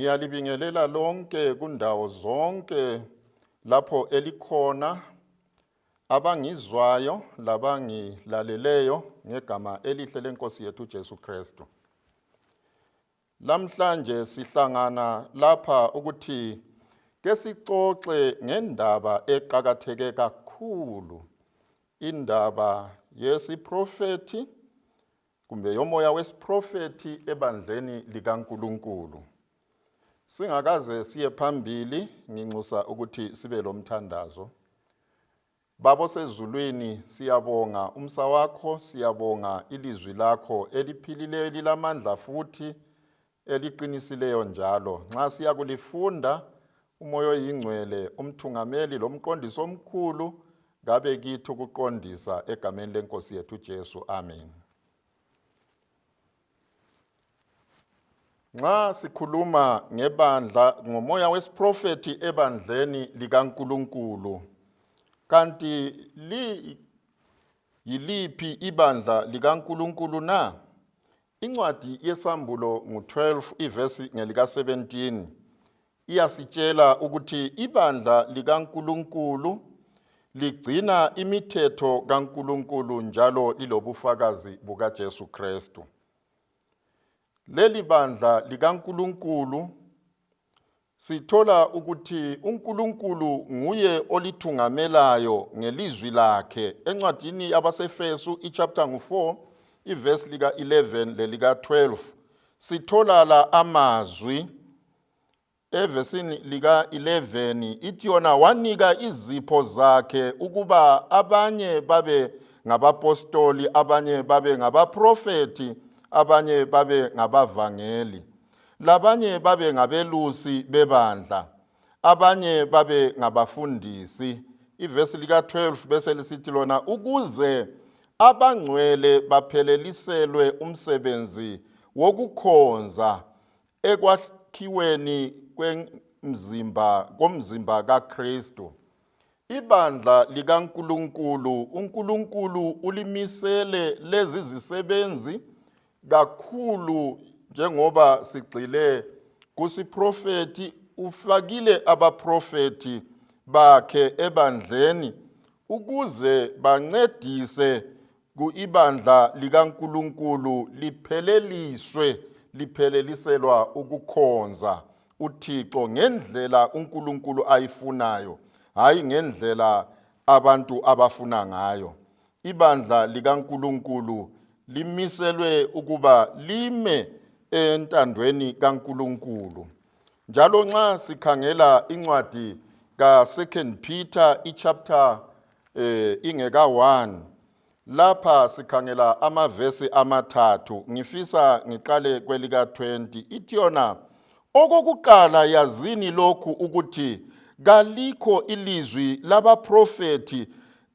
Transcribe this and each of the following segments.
Ngiyalibingelela lonke kundawo zonke lapho elikhona abangizwayo labangilaleleyo ngegama elihle lenkosi yethu Jesu Kristu. Lamhlanje sihlangana lapha ukuthi ke sixoxe ngendaba eqhakatheke kakhulu, indaba yesiprofethi kumbe yomoya wesiprofethi ebandleni likaNkulunkulu. Singakaze siye phambili nginxusa ukuthi sibe lomthandazo. Babo sezulwini, siyabonga umsa wakho, siyabonga ilizwi lakho eliphilileyo elilamandla futhi eliqinisileyo njalo. Nxa siya kulifunda, umoya oyingcwele, umthungameli lomqondisi omkhulu ngabe kithi ukuqondisa egameni lenkosi yethu Jesu. Amen. Nxa sikhuluma ngebandla ngomoya wesiprofethi ebandleni likaNkulunkulu, kanti yiliphi ibandla likaNkulunkulu na? Incwadi yesambulo ngu-12 ivesi ngelika 17 iyasitshela ukuthi ibandla likaNkulunkulu ligcina imithetho kaNkulunkulu njalo lilobufakazi bukaJesu Kristu. Leli bandla likaNkulunkulu sithola ukuthi uNkulunkulu nguye olithungamelayo ngelizwi lakhe. Encwadini yabaseFesu ichapter ngu-4 ivesi lika 11 lelika 12 sithola la amazwi. Evesini lika 11 ithi yona wanika izipho zakhe ukuba abanye babe ngabapostoli, abanye babe ngabaprofeti, abanye babe ngabavangeli, labanye babe ngabelusi bebandla, abanye babe ngabafundisi. Ivesi lika 12 bese lisithi lona ukuze abangcwele bapheleliselwe umsebenzi wokukhonza ekwakhiweni komzimba kaKristu. Ibandla likaNkulunkulu, uNkulunkulu ulimisele lezi zisebenzi kakhulu njengoba sigxile kusiprofethi. Ufakile abaprofeti bakhe ebandleni ukuze bancedise ibandla likaNkulunkulu lipheleliselwa ukukhonza uThixo ngendlela uNkulunkulu ayifunayo, hayi ngendlela abantu abafuna ngayo. Ibandla likaNkulunkulu limiselwe ukuba lime entandweni kaNkulunkulu. Njalo nxa sikhangela incwadi ka2 Peter ichapter ingeka 1, lapha sikhangela amavesi amathathu. Ngifisa ngiqale kwelika 20. Ithi yona, okokuqala yazini lokhu ukuthi kalikho ilizwi labaprofethi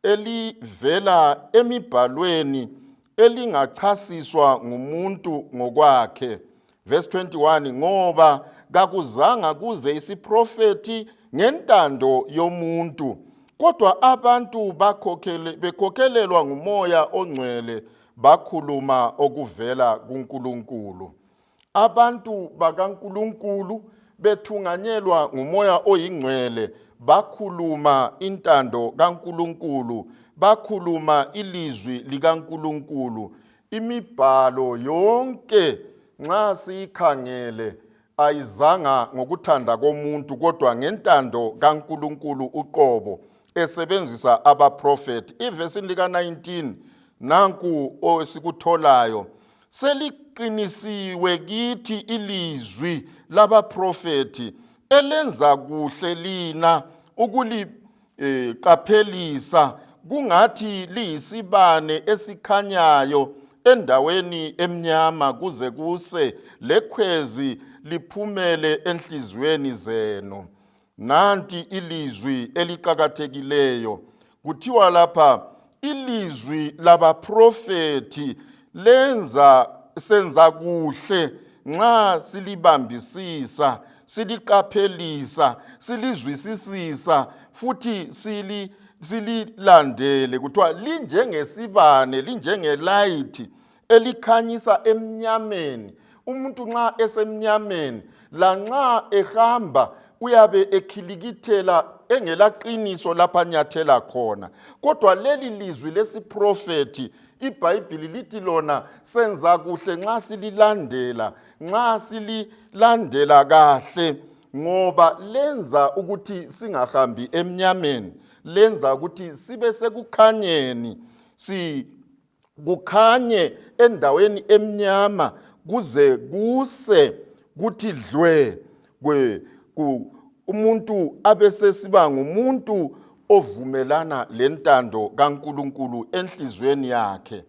elivela emibhalweni elingachasiswa ngumuntu ngokwakhe. Verse 21, ngoba kakuzanga kuze isiprofethi ngentando yomuntu, kodwa abantu bekhokhelelwa ngumoya ongcwele bakhuluma okuvela kuNkulunkulu. Abantu bakaNkulunkulu bethunganyelwa ngumoya oyingcwele bakhuluma intando kaNkulunkulu, bakhuluma ilizwi likaNkulunkulu. Imibhalo yonke nxa siyikhangele ayizanga ngokuthanda komuntu kodwa ngentando kaNkulunkulu uqobo esebenzisa abaprofeti. Ivesini lika 19 nanku osikutholayo, seliqinisiwe kithi ilizwi labaprofeti elenza kuhle lina ukuliqaphelisa kungathi liyisibane esikhanyayo endaweni emnyama kuze kuse lekhwezi liphumele enhliziyweni zenu. Nanti ilizwi eliqhakathekileyo kuthiwa lapha ilizwi labaprofeti senza kuhle nxa silibambisisa, siliqaphelisa, silizwisisisa futhi sililandele. Kuthiwa linjengesibane, linjengelight elikhanyisa emnyameni umuntu nxa esemnyameni lanxa ehamba uyabe ekhilikithela engelaqiniso lapha anyathela khona. Kodwa leli lizwi lesiprofethi iBhayibhili lithi lona senza kuhle nxa sililandela kahle, ngoba lenza ukuthi singahambi emnyameni, lenza ukuthi sibe sekukhanyeni, kukhanye endaweni emnyama kuze kuse kuthi dlwe umuntu abesesiba ngumuntu ovumelana lentando kaNkulunkulu enhlizweni yakhe.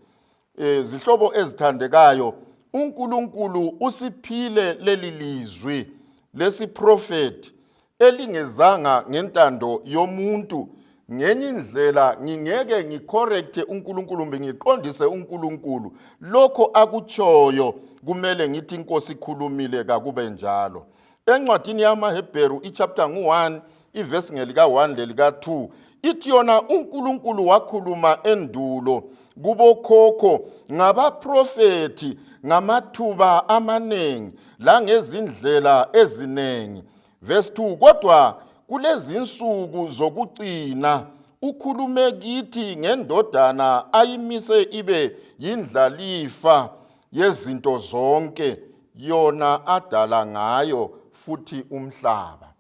Zihlobo ezithandekayo, uNkulunkulu usiphile leli lizwi lesiprofethi elingezanga ngentando yomuntu. Ngenye indlela ngingeke ngicorrecte uNkulunkulu kumbe ngiqondise uNkulunkulu, lokho akutshoyo kumele ngithi inkosi ikhulumile kakube njalo. Encwadini yamaHebheru ichapter 1 ivesi ngelika-1 lelika-2 ithi yona uNkulunkulu wakhuluma endulo kubokhokho ngabaprofethi ngamathuba amanengi langezindlela ezinengi. Verse 2, kodwa kulezi insuku zokucina ukhulume kithi ngendodana ayimise ibe yindlalifa yezinto zonke, yona adala ngayo futhi umhlaba.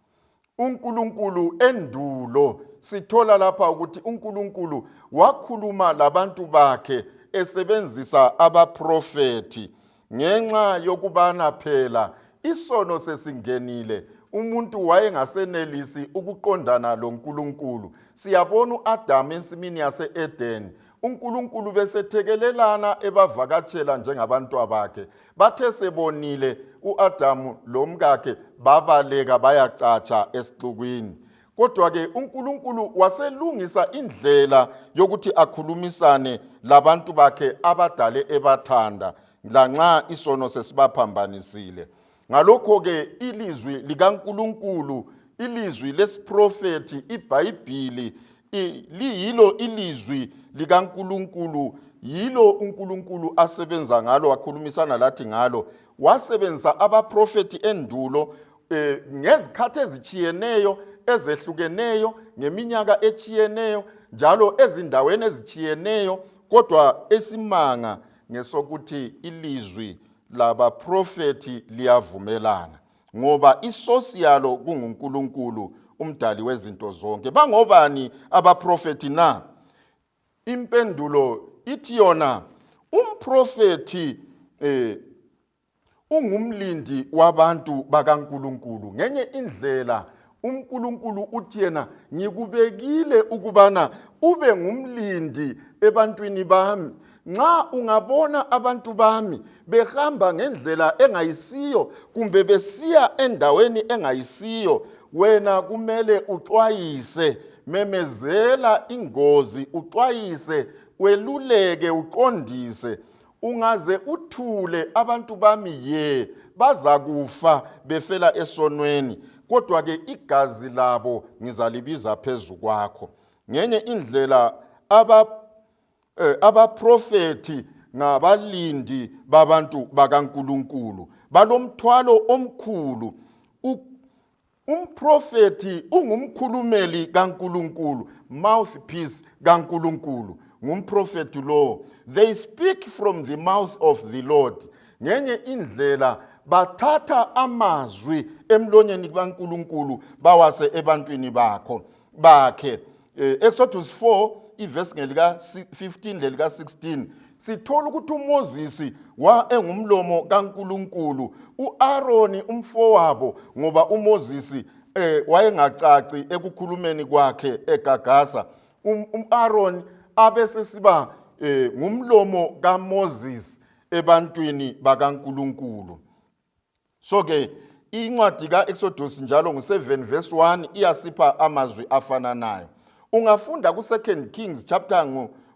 uNkulunkulu endulo sithola lapha ukuthi uNkulunkulu wakhuluma labantu bakhe esebenzisa abaprofethi. Ngenxa yokubana phela isono sesingenile, umuntu wayengasenelisi ukuqondana loNkulunkulu. Siyabona uAdam ensimini yase-Edeni, uNkulunkulu besethekelelana ebavakatshela njengabantwana bakhe. Bathe sebonile uAdam lomkakhe babaleka bayacatsha esixukwini. Kodwa-ke uNkulunkulu waselungisa indlela yokuthi akhulumisane labantu bakhe abadale ebathanda lanxa isono sesibaphambanisile. Ngalokho-ke ilizwi likaNkulunkulu, ilizwi lesiprofethi, iBhayibhili liyilo ilizwi likaNkulunkulu, yilo uNkulunkulu asebenza ngalo, wakhulumisana lathi ngalo. Wasebenzisa abaprofethi endulo ngezikhathi ezitshiyeneyo, ezehlukeneyo, ngeminyaka etshiyeneyo, njalo ezindaweni ezitshiyeneyo. Kodwa esimanga ngesokuthi ilizwi labaprofethi liyavumelana, ngoba isosi yalo kunguNkulunkulu, umdali wezinto zonke. Bangobani abaprofethi na? Impendulo ithi yona umprofethi ungumlindi wabantu bakaNkulunkulu. Ngenye indlela uNkulunkulu uthi yena, ngikubekile ukubana ube ngumlindi ebantwini bami. Nxa ungabona abantu bami behamba ngendlela engayisiyo kumbe besiya endaweni engayisiyo, wena kumele uxwayise, memezela ingozi, uxwayise, weluleke, uqondise. Ungaze uthule abantu bami baza kufa befela esonweni, kodwa-ke igazi labo ngizalibiza phezu kwakho. Ngenye indlela abaprofethi ngabalindi babantu bakaNkulunkulu, balomthwalo omkhulu. Umprofethi ungumkhulumeli kaNkulunkulu, mouthpiece kaNkulunkulu. Ngumprofethi lo, they speak from the mouth of the Lord. Ngenye indlela bathatha amazwi emlonyeni kaNkulunkulu bawase ebantwini bakhe. Exodus 4 ivesi ngelika 15 lelika 16 sithola ukuthi uMoses engumlomo kaNkulunkulu, uAaroni umfowabo, ngoba uMoses wayengacaci ekukhulumeni kwakhe egagasa. uAaroni abesesiba ngumlomo kaMoses ebantwini bakaNkulunkulu. So-ke incwadi ka-Exodus njalo ngu-7 verse 1 iyasipha amazwi afananayo. Ungafunda ku-2 Kings chapter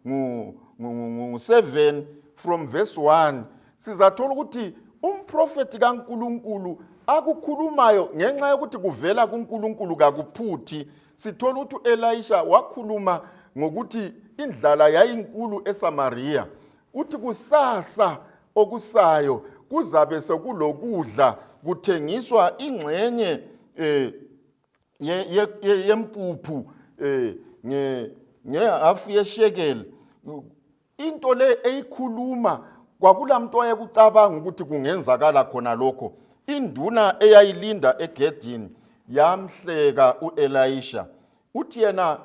ngu-7 from verse 1, sizathola ukuthi umprofethi kaNkulunkulu akukhulumayo ngenxa yokuthi kuvela kuNkulunkulu kakuphuthi. Sithola ukuthi Elisha wakhuluma ngokuthi indlala yayinkulu eSamaria. Uthi kusasa okusayo kuzabe sekulokudla kuthengiswa ingxenye yempuphu ngehafu yeshekeli. Into le eyikhuluma kwakulamuntu wayekucabanga ukuthi kungenzakala khona lokho. Induna eyayilinda egedini yamhleka uElisha, uthi yena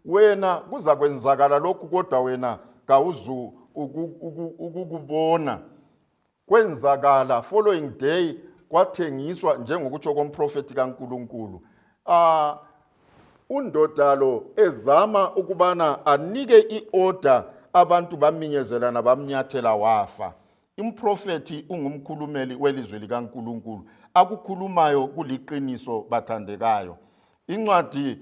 wena kuza kwenzakala lokhu kodwa wena kawuzu ukukubona. Kwenzakala following day kwathengiswa njengokutsho komprofeti kaNkulunkulu. Undodalo ezama ukubana anike iorder abantu baminyezelana bamnyathela wafa. Umprofeti ungumkhulumeli welizwe likaNkulunkulu, akukhulumayo kuliqiniso bathandekayo. Incwadi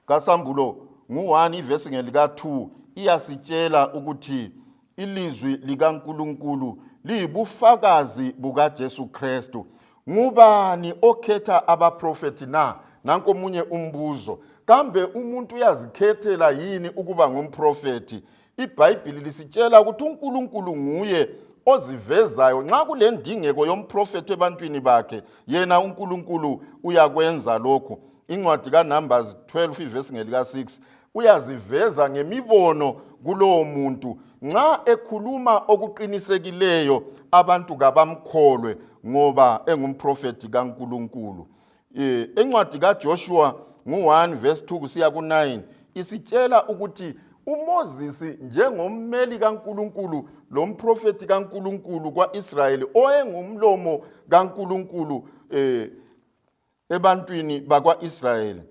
kaSambulo ngu-1 ivesi ngelika-2 iyasitshela ukuthi ilizwi likaNkulunkulu liyibufakazi bukaJesu Kristu. Ngubani okhetha abaprofeti na? Nanko omunye umbuzo. Kambe umuntu uyazikhethela yini ukuba ngumprofeti? IBhayibheli lisitshela ukuthi uNkulunkulu nguye ozivezayo. Nxa kule ndingeko yomprofeti ebantwini bakhe, yena uNkulunkulu uyakwenza lokho. Incwadi kaNumbers 12 ivesi ngelika-6 uyaziveza ngemibono kulowo muntu. Nxa ekhuluma okuqinisekileyo abantu kabamkholwe ngoba engumprofeti kaNkulunkulu. Encwadi kaJoshua ngu-1 verse 2 kusiya ku-9 isitshela ukuthi uMoses njengommeli kaNkulunkulu lomprofeti kaNkulunkulu kwa-Israyeli oyengumlomo kaNkulunkulu ebantwini bakwa-Israyeli,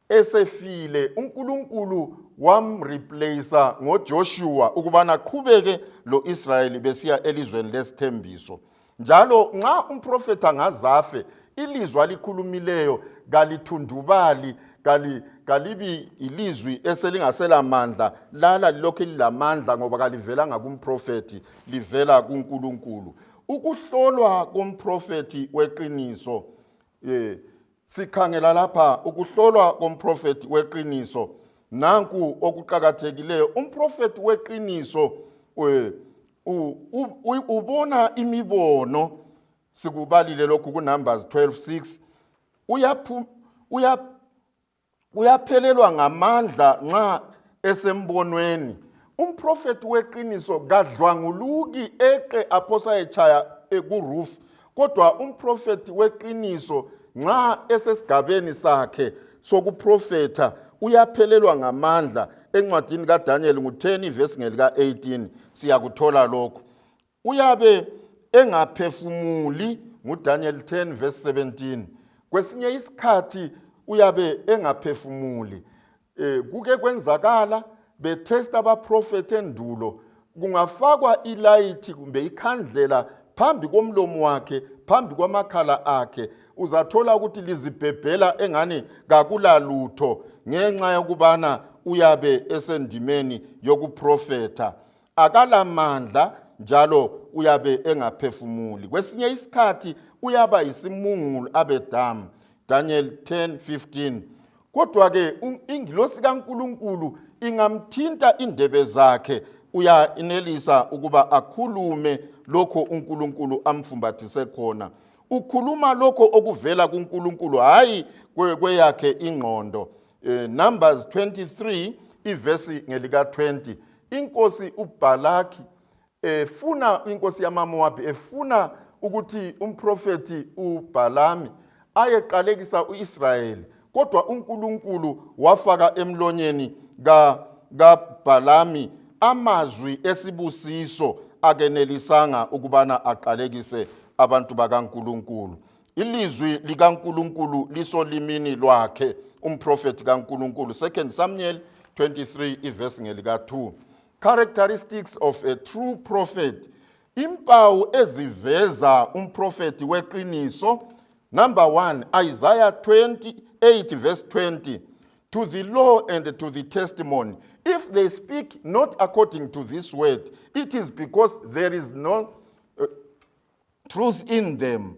esefile uNkulunkulu wamreplacer ngoJoshua ukubana aqhubeke lo-Israyeli besiya elizweni lesithembiso. Njalo nxa umprofeti angazafe, ilizwi alikhulumileyo kalithundubali, kalibi ilizwi eselingasela mandla, lala lilokhu lilamandla ngoba kalivelanga kumprofeti, livela kuNkulunkulu. Ukuhlolwa komprofeti weqiniso, sikhangela lapha ukuhlolwa komprofeti weqiniso. Nanku okuqakathekileyo, umprofeti weqiniso ubona imibono. Sikubalile lokhu kuNumbers 12:6. Uyaphelelwa ngamandla nxa esembonweni. Umprofeti weqiniso kadlwanguluki eqe aphosa echaya kuroof, kodwa umprofeti weqiniso nxa esesigabeni sakhe sokuprofetha uyaphelelwa ngamandla. Encwadini kaDaniel ngu-10 ivesi ngelika-18 siyakuthola lokho. Uyabe engaphefumuli nguDaniel 10 verse 17. Kwesinye isikhathi uyabe engaphefumuli. Kuke kwenzakala betesta abaprofeti endulo, kungafakwa ilayithi kumbe ikhandlela phambi komlomo wakhe, phambi kwamakhala akhe, uzathola ukuthi lizibhebhela engani kakulalutho ngenxa yokubana uyabe esendimeni yokuprofetha. Akalamandla njalo uyabe engaphefumuli. Kwesinye isikhathi uyaba yisimungulu abedamu. Daniel 10:15. Kodwa ke ingilosi kaNkulunkulu ingamthinta indebe zakhe, uyanelisa ukuba akhulume lokho uNkulunkulu amfumbathise khona. Ukhuluma lokho okuvela kuNkulunkulu, hayi kweyakhe ingqondo. Numbers 23 ivesi ngelika-20. Inkosi uBhalaki efuna, inkosi yamaMowabi efuna ukuthi umprofeti uBhalami ayeqalekisa uIsrayeli, kodwa uNkulunkulu wafaka emlonyeni kaBhalami amazwi esibusiso akenelisanga ukubana aqalekise abantu bakaNkulunkulu. Ilizwi likaNkulunkulu lisolimini lwakhe umprofeti kaNkulunkulu. 2 Samuel 23 ivesi ngelika-2. Characteristics of a true prophet. Impawu eziveza umprofeti weqiniso. Number 1, Isaiah 28 verse 20. To the law and to the testimony. If they speak not according to this word, it is because there is no truth in them.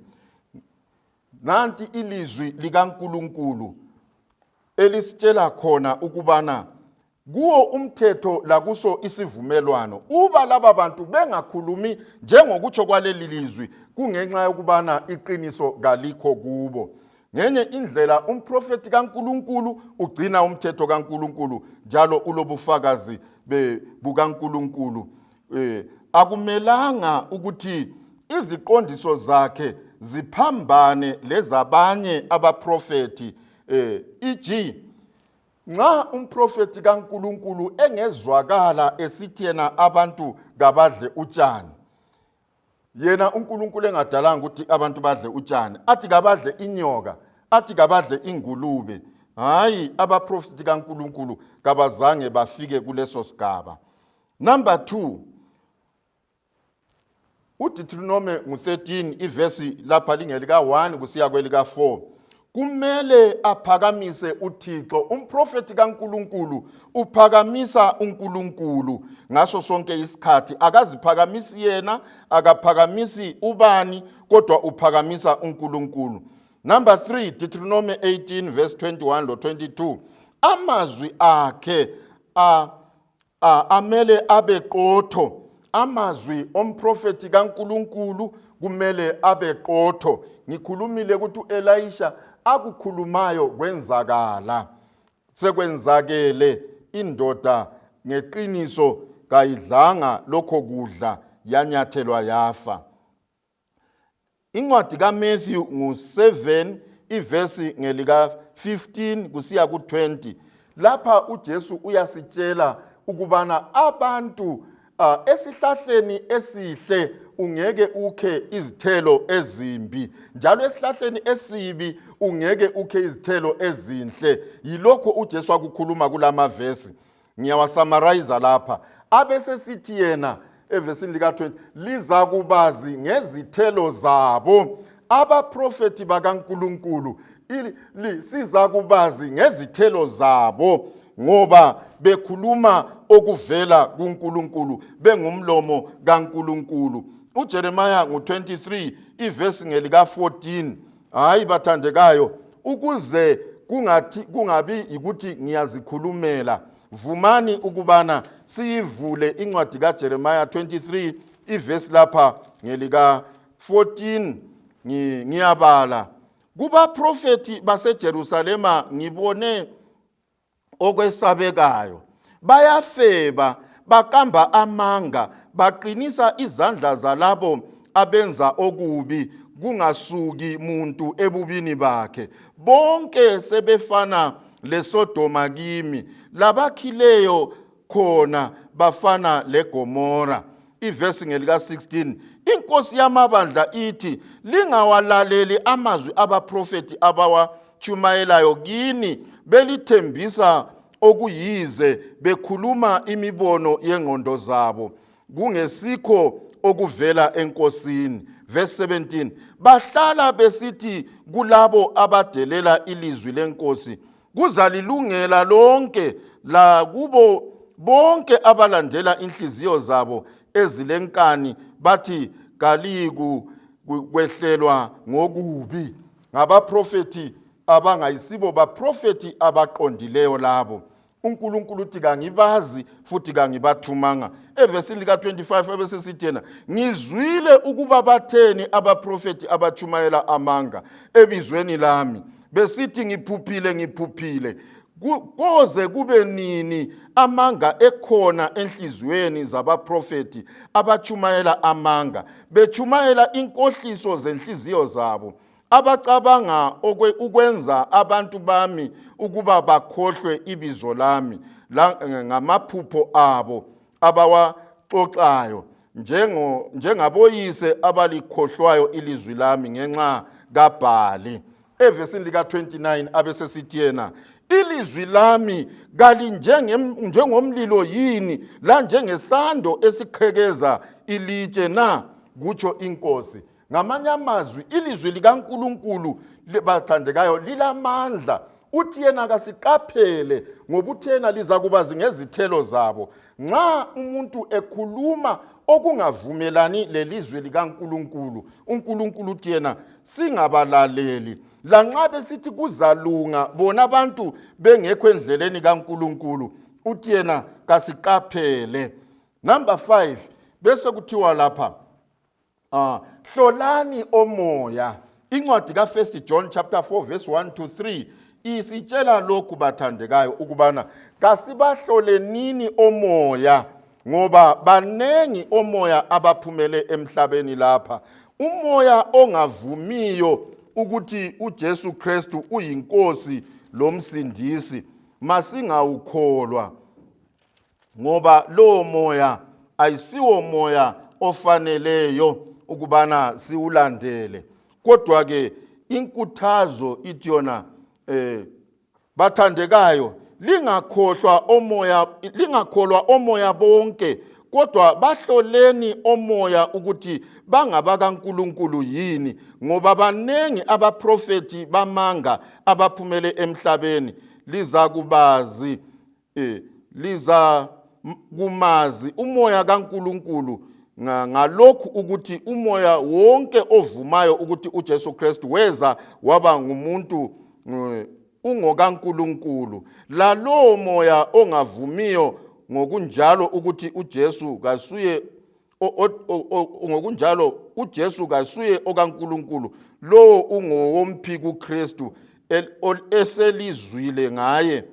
Nanti ilizwi likaNkulunkulu elisitshela khona ukubana kuwo umthetho lakuso isivumelwano uba laba bantu bengakhulumi njengokutsho kwaleli lizwi kungenxa yokubana iqiniso kalikho kubo. Ngenye indlela umprofeti kaNkulunkulu ugcina umthetho kaNkulunkulu njalo ulobufakazi bukaNkulunkulu. Akumelanga ukuthi iziqondiso zakhe ziphambane lezabanye abaprofeti. Nxa umprofeti kaNkulunkulu engezwakala esithi yena abantu kabadle utshani, yena uNkulunkulu engadalanga ukuthi abantu badle utshani, athi kabadle inyoka, athi kabadle ingulube, hayi abaprofeti kaNkulunkulu kabazange bafike kuleso sigaba. Number 2, uDeuteronomy 13 ivesi lapha lingelika 1 kusiya kwelika 4, kumele aphakamise uThixo. Umprofeti kaNkulunkulu uphakamisa uNkulunkulu ngaso sonke isikhathi, akaziphakamisi yena, akaphakamisi ubani, kodwa uphakamisa uNkulunkulu. Number 3, Deuteronomy 18 verse 21 lo 22, amazwi akhe amele abeqotho. Amazwi omprofeti kaNkulunkulu kumele abeqotho. Ngikhulumile ukuthi uElisha akukhulumayo kwenzakala, sekwenzakele, indoda ngeqiniso kayidlanga lokho kudla yanyathelwa yafa. Incwadi kaMatthew ngu7 ivesi ngelika 15 kusiya ku20, lapha uJesu uyasitshela ukubana abantu esihlahleni esihle ungeke ukhe izithelo ezimbi, njalo esihlahleni esibi ungeke ukhe izithelo ezinhle. Yilokho uJesu akukhuluma kulama vesi. Ngiyawasummarize lapha. Abesesithi yena evesini lika 20, liza kubazi ngezithelo zabo. Abaprofeti bakaNkulunkulu siza kubazi ngezithelo zabo, ngoba bekhuluma okuvela kuNkulunkulu, bengumlomo kaNkulunkulu. uJeremiah ngu23 ivesi ngelika 14, hayi bathandekayo, ukuze kungabi ukuthi ngiyazikhulumela, vumani ukubana siyivule incwadi kaJeremiah 23 ivesi lapha ngelika 14. Ngiyabala kuba profeti baseJerusalema, ngibone okwesabekayo, bayafeba, bakamba amanga, baqinisa izandla zalabo abenza okubi, kungasuki muntu ebubini bakhe. Bonke sebefana leSodoma kimi, labakhileyo khona bafana leGomora. Ivesi ngelika 16, inkosi yamabandla ithi, lingawalaleli amazwi abaprofeti abawatshumayelayo kini, belithembisa okuyize, bekhuluma imibono yengqondo zabo, kungesikho okuvela enkosini. Verse 17, bahlala besithi kulabo abadelela ilizwi lenkosi, kuzalilungela lonke, la kubo bonke abalandela inhliziyo zabo ezilenkani, bathi kaliku kwehlelwa ngokubi. Ngabaprofeti abangayisibo baprofeti abaqondileyo labo. uNkulunkulu uthi kangibazi futhi kangibathumanga. Evesini lika 25 ebesesithi yena, ngizwile ukuba batheni abaprofeti abatshumayela amanga ebizweni lami, besithi ngiphuphile. Koze kube nini amanga ekhona enhliziyweni zabaprofeti abatshumayela amanga, bechumayela inkohliso zenhliziyo zabo, abacabanga ukwenza abantu bami ukuba bakhohlwe ibizo lami ngamaphupho abo abawaxoxayo, njengaboyise abalikhohlwayo ilizwi lami ngenxa kaBhali. Evesini lika 29 abesesithi yena, ilizwi lami njengomlilo yini, la njengesando esiqhekeza ilitshe na, kutsho inkosi. Ngamanye amazwi, ilizwi likaNkulunkulu bathandekayo lilamandla. Uthi yena kasiqaphele ngoba uthena liza kubazi ngezithelo zabo. Nxa umuntu ekhuluma okungavumelani lelizwi likaNkulunkulu, uNkulunkulu uthi yena singabalaleli. Lanxa besithi kuzalunga bona abantu bengekho endleleni kaNkulunkulu, uthi yena kasiqaphele. Number 5 bese kuthiwa lapha hlolani omoya. Incwadi ka 1 John chapter 4 verse 1 to 3 isitshela lokhu bathandekayo ukubana kasibahlole nini omoya, ngoba banengi omoya abaphumele emhlabeni lapha. Umoya ongavumiyo ukuthi uJesu Kristu uyinkosi lomsindisi masingawukholwa, ngoba lo moya ayisiwo moya ofaneleyo ukubana siulandele. Kodwa ke inkuthazo ithi yona bathandekayo, lingakholwa omoya bonke, kodwa bahloleni omoya ukuthi bangaba kaNkulunkulu yini, ngoba banengi abaprofeti bamanga abaphumele emhlabeni. Liza kumazi umoya kaNkulunkulu ngalokhu ukuthi umoya wonke ovumayo ukuthi uJesu Kristu weza waba ngumuntu ungokaNkulunkulu, lalowo moya ongavumiyo ngokunjalo ukuthi uJesu kasuye ngokunjalo uJesu kasuye okaNkulunkulu, lo ungowomphiki kuKristu eselizwile ngaye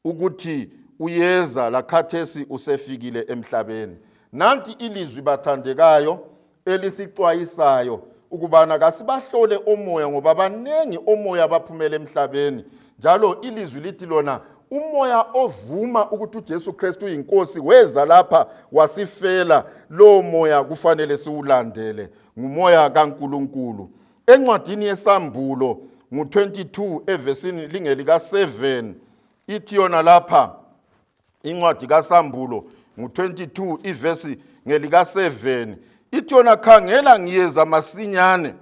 ukuthi uyeza lakhathesi usefikile emhlabeni. Nanti ilizwi bathandekayo elisixwayisayo ukubana kasibahlole omoya, ngoba banengi omoya baphumele emhlabeni. Njalo ilizwi lithi lona umoya ovuma ukuthi uJesu Kristu uyinkosi weza lapha wasifela, lo moya kufanele siwulandele, ngumoya kaNkulunkulu. Encwadini yesambulo ngu-22 evesini lingelika 7 ithi yona lapha, incwadi kasambulo ngu-22 ivesi ngelika 7 ithi yona, khangela ngiyeza masinyane,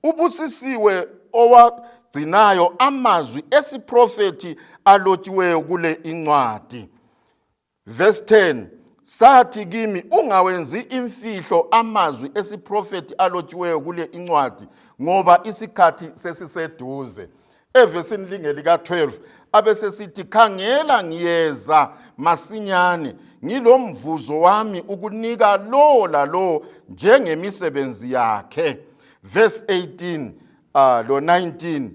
ubusisiwe owagcinayo amazwi esiprofethi alotshiweyo kule incwadi. Verse 10, sathi kimi ungawenzi imfihlo amazwi esiprofethi alotshiweyo kule incwadi, ngoba isikhathi sesiseduze. Evesini lingelika 12 abesesithi, khangela ngiyeza masinyane, ngilomvuzo wami ukunika lo lalo njengemisebenzi yakhe. Verse 18 lo 19,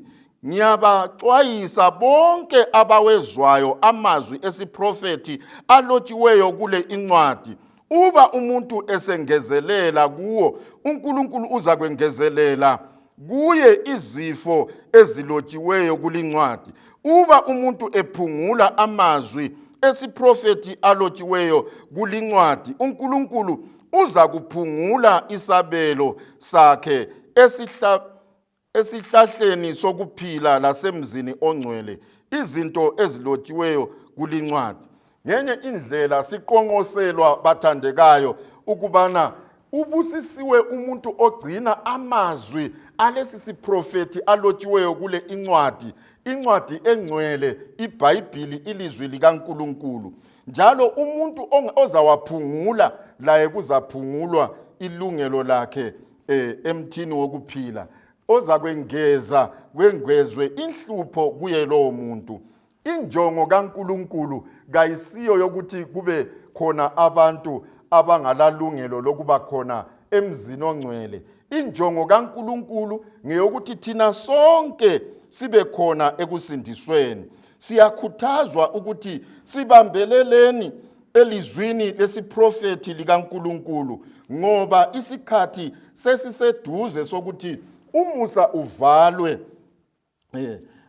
ngiyabaxwayisa bonke abawezwayo amazwi esiprofethi alotshiweyo kule incwadi, uba umuntu esengezelela kuwo, uNkulunkulu uza kwengezelela kuye izifo ezilotshiweyo kulincwadi. Uba umuntu ephungula amazwi esiprofethi alotshiweyo kulincwadi, uNkulunkulu uza kuphungula isabelo sakhe esihlahleni sokuphila lasemzini ongcwele, izinto ezilotshiweyo kulincwadi. Ngenye indlela siqonqoselwa bathandekayo ukubana ubusisiwe umuntu ogcina amazwi alesi siprofethi alotshiweyo kule incwadi, incwadi engcwele, iBhayibhili, ilizwi likaNkulunkulu. Njalo umuntu ozawaphungula laye kuzaphungulwa ilungelo lakhe emthini wokuphila. Oza kwengezwe inhlupho kuye lowo muntu. Injongo kaNkulunkulu kayisiyo yokuthi kube khona abantu abangalalungelo lokuba khona emzini ongcwele. Injongo kaNkulunkulu ngeyokuthi thina sonke sibe khona ekusindisweni. Siyakhuthazwa ukuthi sibambeleleni elizwini lesiprofethi likaNkulunkulu, ngoba isikhathi sesiseduze sokuthi umusa uvalwe,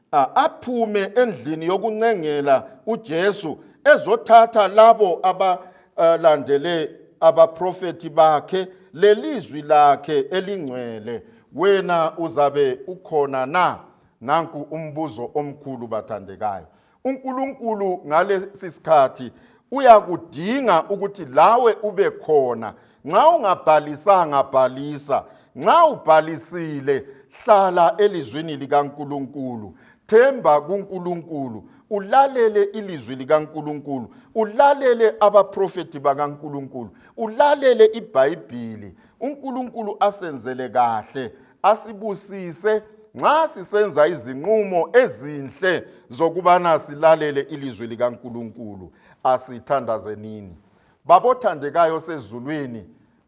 aphume endlini yokuncengela uJesu ezothatha labo abalandele abaprofeti bakhe lelizwi lakhe elingcwele. Wena uzabe ukhona na? Nanku umbuzo omkhulu bathandekayo. uNkulunkulu ngalesi sikhathi uyakudinga ukuthi lawe ube khona. Nxa ungabhalisanga bhalisa, nxa ubhalisile hlala elizwini likaNkulunkulu, themba kuNkulunkulu, ulalele ilizwi likaNkulunkulu, ulalele abaprofeti bakaNkulunkulu, ulalele iBhayibhili. uNkulunkulu asenzele kahle, asibusise nxa sisenza izinqumo ezinhle zokubana silalele ilizwi likaNkulunkulu. asithandazenini. Babothandekayo sezulwini,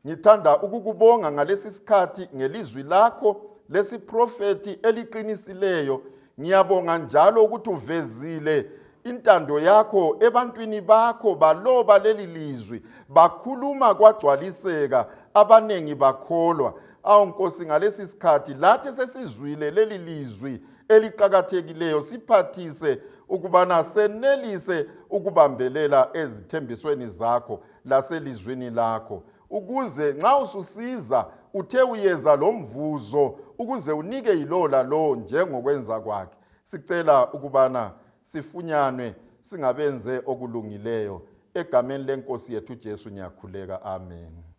ngithanda ukukubonga ngalesi sikhathi ngelizwi lakho lesiprofethi eliqinisileyo. Ngiyabonga njalo ukuthi uvezile intando yakho ebantwini bakho, baloba leli lizwi, bakhuluma kwagcwaliseka, abanengi bakholwa. Awu Nkosi, ngalesi sikhathi lathi sesizwile leli lizwi eliqhakathekileyo, siphathise ukubana senelise ukubambelela ezithembisweni zakho laselizwini lakho, ukuze nxa ususiza uthe uyeza lomvuzo ukuze unike yilo lalo njengokwenza kwakhe. Sicela ukubana sifunyanwe singabenze okulungileyo. Egameni leNkosi yethu Jesu ngiyakhuleka. Amen.